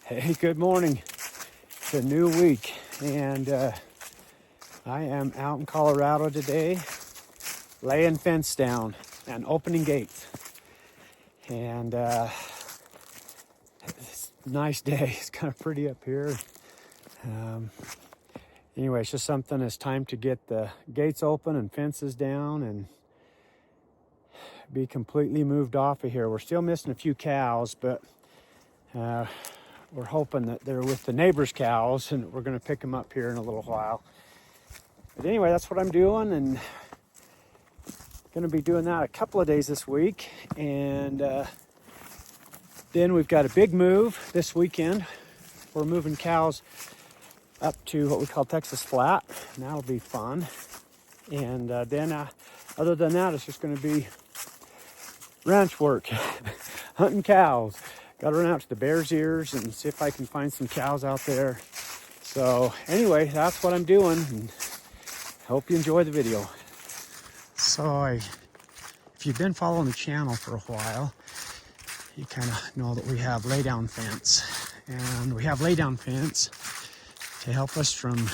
Hey, good morning. It's a new week, and I am out in Colorado today, laying fence down and opening gates. And it's a nice day. It's kind of pretty up here. Anyway, it's just something. It's time to get the gates open and fences down and be completely moved off of here. We're still missing a few cows, but we're hoping that they're with the neighbors' cows, and we're going to pick them up here in a little while. But anyway, that's what I'm doing, and going to be doing that a couple of days this week. And then we've got a big move this weekend. We're moving cows up to what we call Texas Flat, and that'll be fun. And then other than that, it's just going to be ranch work, hunting cows. Got to run out to the Bears Ears and see if I can find some cows out there. So anyway, that's what I'm doing, and hope you enjoy the video. So if you've been following the channel for a while, you kind of know that we have laydown fence. And we have laydown fence to help us from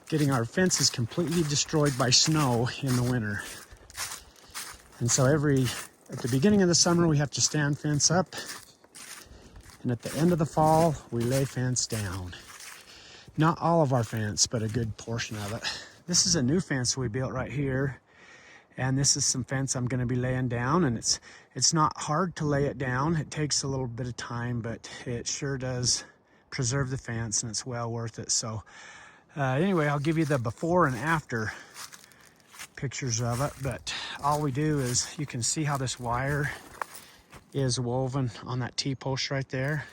getting our fences completely destroyed by snow in the winter. And so at the beginning of the summer, we have to stand fence up. And at the end of the fall, we lay fence down. Not all of our fence, but a good portion of it. This is a new fence we built right here. And this is some fence I'm gonna be laying down, and it's not hard to lay it down. It takes a little bit of time, but it sure does preserve the fence, and it's well worth it. So anyway, I'll give you the before and after pictures of it, but all we do is, you can see how this wire is woven on that T-post right there.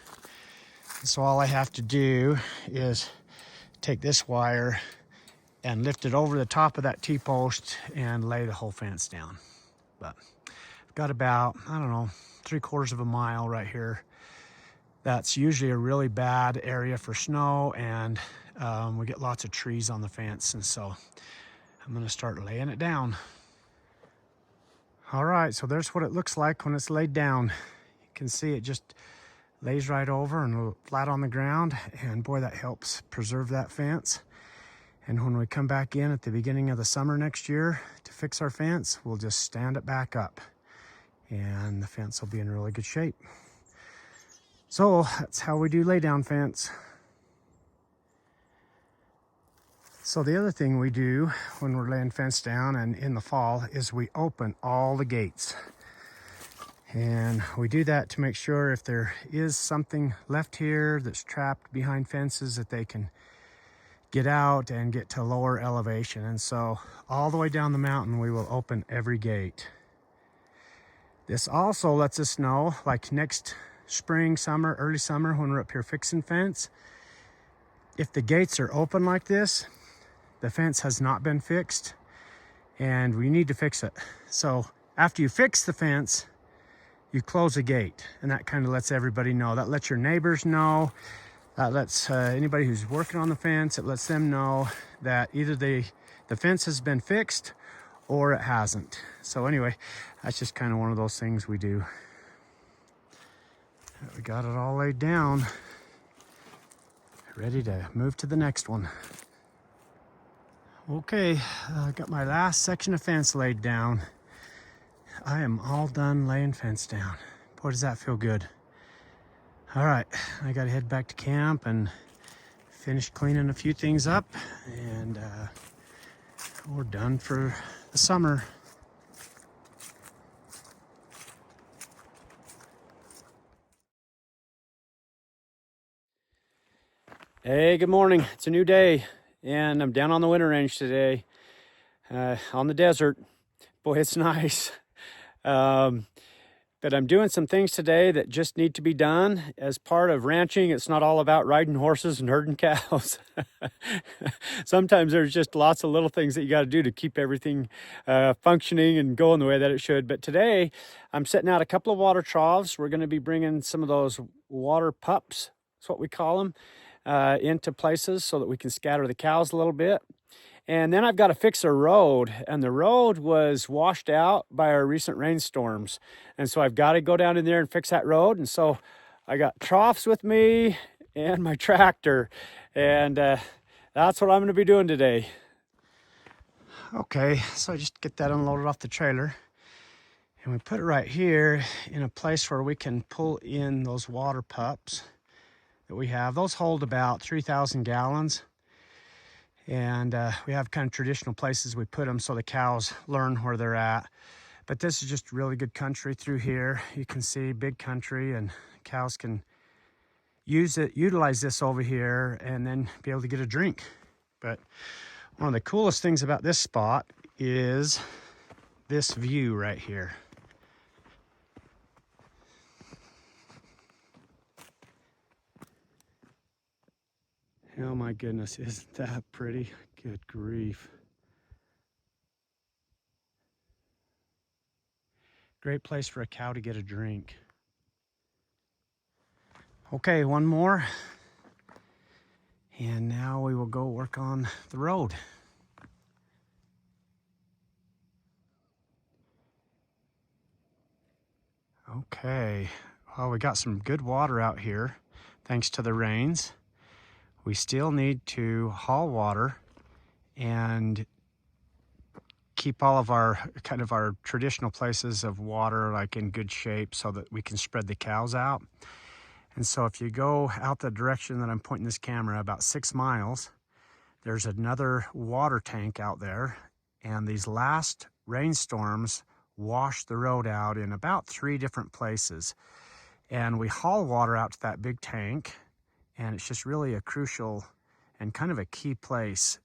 So all I have to do is take this wire and lift it over the top of that T-post and lay the whole fence down. But I've got about, I don't know, 3/4 of a mile right here. That's usually a really bad area for snow, and we get lots of trees on the fence, and so I'm gonna start laying it down. All right, so there's what it looks like when it's laid down. You can see it just lays right over and flat on the ground, and boy, that helps preserve that fence. And when we come back in at the beginning of the summer next year to fix our fence, we'll just stand it back up, and the fence will be in really good shape. So that's how we do lay down fence. So the other thing we do when we're laying fence down and in the fall is we open all the gates. And we do that to make sure if there is something left here that's trapped behind fences, that they can get out and get to lower elevation. And so all the way down the mountain, we will open every gate. This also lets us know, like next spring, summer, early summer, when we're up here fixing fence, if the gates are open like this, the fence has not been fixed, and we need to fix it. So after you fix the fence, you close a gate, and that kind of lets everybody know. That lets your neighbors know. That lets anybody who's working on the fence, it lets them know that either the fence has been fixed or it hasn't. So anyway, that's just kind of one of those things we do. We got it all laid down, ready to move to the next one. Okay, I got my last section of fence laid down. I am all done laying fence down. Boy, does that feel good. All right, I gotta head back to camp and finish cleaning a few things up, and we're done for the summer. Hey, good morning. It's a new day, and I'm down on the winter range today, on the desert. Boy, it's nice. But I'm doing some things today that just need to be done as part of ranching. It's not all about riding horses and herding cows. Sometimes there's just lots of little things that you got to do to keep everything functioning and going the way that it should. But today I'm setting out a couple of water troughs. We're going to be bringing some of those water pups, that's what we call them, into places so that we can scatter the cows a little bit. And then I've got to fix a road, and the road was washed out by our recent rainstorms. And so I've got to go down in there and fix that road. And so I got troughs with me and my tractor, and that's what I'm gonna be doing today. Okay, so I just get that unloaded off the trailer, and we put it right here in a place where we can pull in those water pups that we have. Those hold about 3,000 gallons. And we have kind of traditional places we put them so the cows learn where they're at. But this is just really good country through here. You can see big country, and cows can utilize this over here and then be able to get a drink. But one of the coolest things about this spot is this view right here. Oh my goodness, isn't that pretty? Good grief. Great place for a cow to get a drink. Okay, one more. And now we will go work on the road. Okay, well, we got some good water out here, thanks to the rains. We still need to haul water and keep all of our our traditional places of water like in good shape so that we can spread the cows out. And so if you go out the direction that I'm pointing this camera about 6 miles, there's another water tank out there, and these last rainstorms washed the road out in about 3 different places. And we haul water out to that big tank, and it's just really a crucial and kind of a key place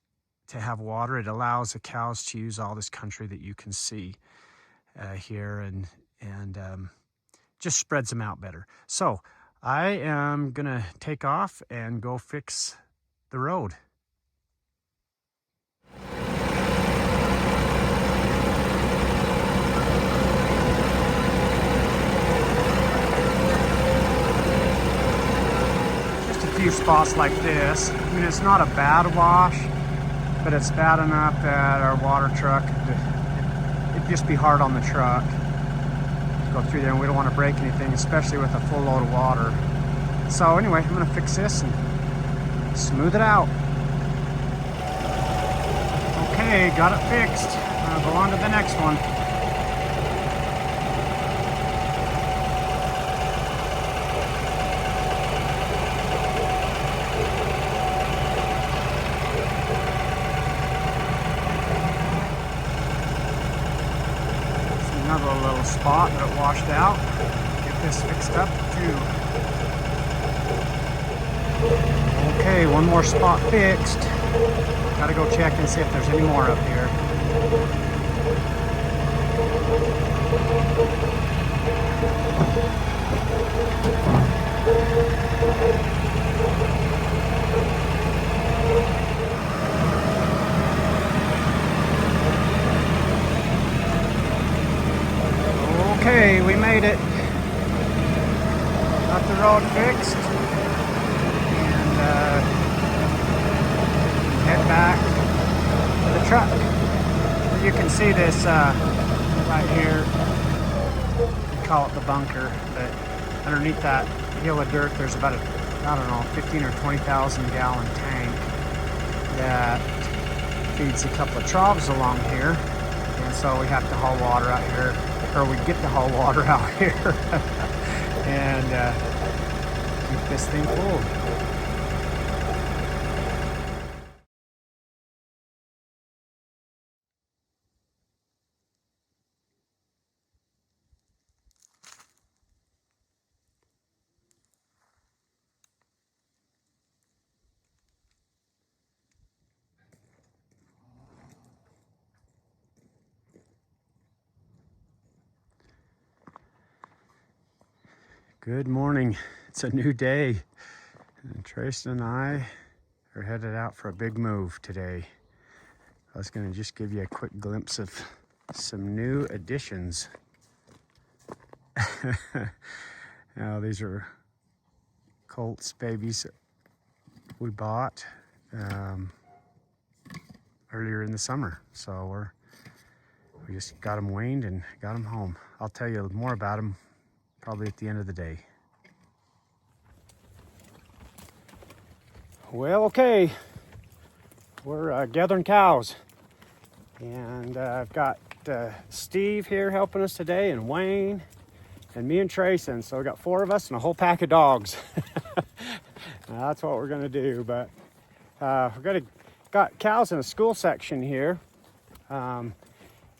to have water. It allows the cows to use all this country that you can see here, and just spreads them out better. So I am gonna take off and go fix the road. Just a few spots like this. I mean, it's not a bad wash, but it's bad enough that our water truck, it'd just be hard on the truck to go through there, and we don't want to break anything, especially with a full load of water. So anyway, I'm gonna fix this and smooth it out. Okay, got it fixed. I'm gonna go on to the next one. Another little spot that washed out. Get this fixed up too. Okay, one more spot fixed. Gotta go check and see if there's any more up here. Okay, we made it. Got the road fixed, and head back to the truck. You can see this right here. We call it the bunker, but underneath that hill of dirt, there's about I don't know, 15 or 20,000 gallon tank that feeds a couple of troughs along here, and so we have to haul water out here. Or we get to haul water out here and keep this thing full. Good morning. It's a new day. And Trace and I are headed out for a big move today. I was going to just give you a quick glimpse of some new additions. Now, these are colts babies we bought earlier in the summer. So we just got them weaned and got them home. I'll tell you more about them probably at the end of the day. Well, okay, we're gathering cows, and I've got Steve here helping us today, and Wayne, and me and Trayson. So we got 4 of us and a whole pack of dogs. That's what we're gonna do. But got cows in a school section here, and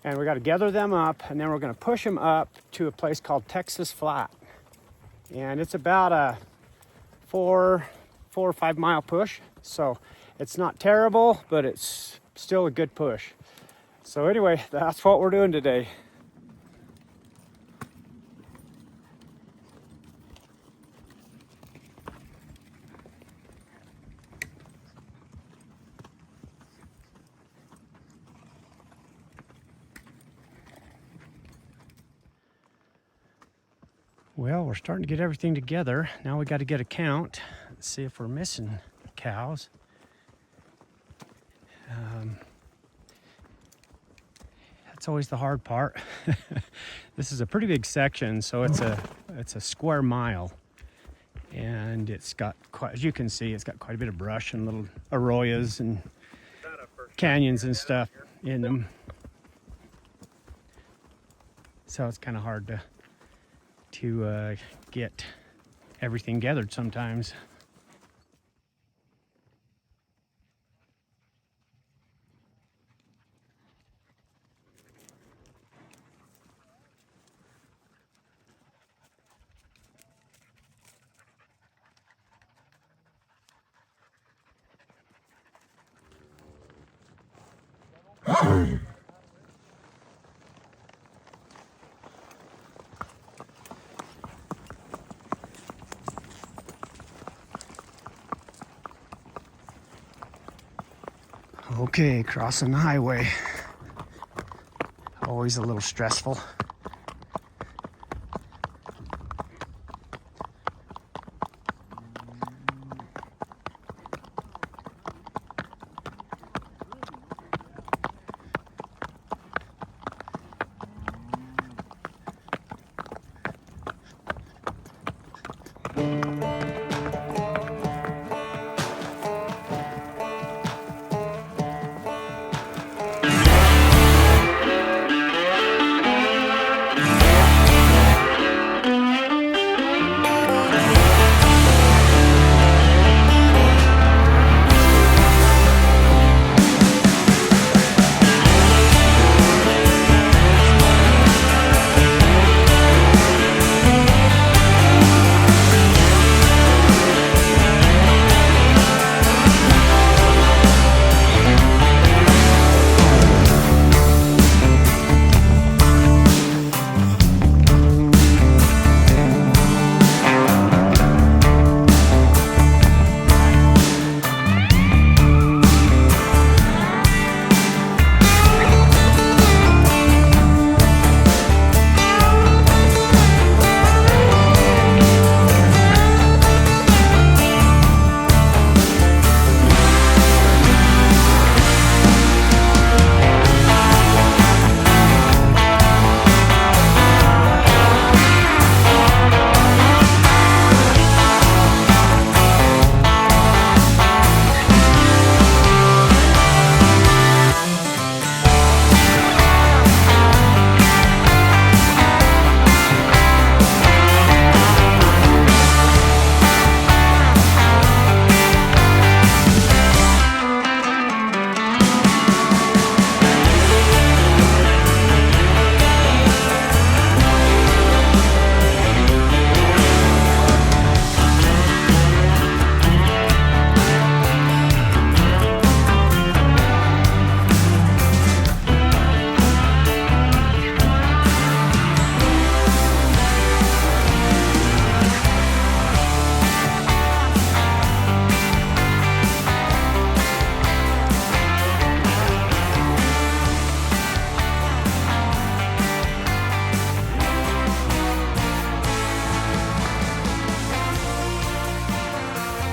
we got to gather them up, and then we're gonna push them up to a place called Texas Flat, and it's about a 4 or 5 mile push. So it's not terrible, but it's still a good push. So anyway, that's what we're doing today. Well, we're starting to get everything together. Now we got to get a count and see if we're missing cows. That's always the hard part. This is a pretty big section, so it's a square mile, and it's got quite, as you can see, it's got quite a bit of brush and little arroyos and canyons and stuff in them. So it's kind of hard to get everything gathered sometimes. Okay, crossing the highway. Always a little stressful.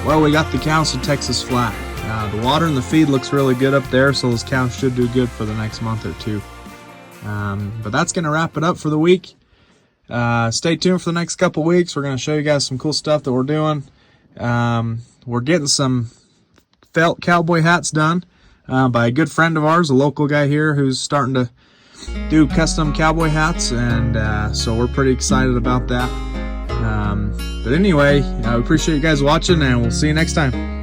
Well, we got the cows to Texas Flat. The water and the feed looks really good up there, so those cows should do good for the next month or two. But that's going to wrap it up for the week. Stay tuned for the next couple weeks. We're going to show you guys some cool stuff that we're doing. We're getting some felt cowboy hats done by a good friend of ours, a local guy here who's starting to do custom cowboy hats, and so we're pretty excited about that. But anyway, I appreciate you guys watching, and we'll see you next time.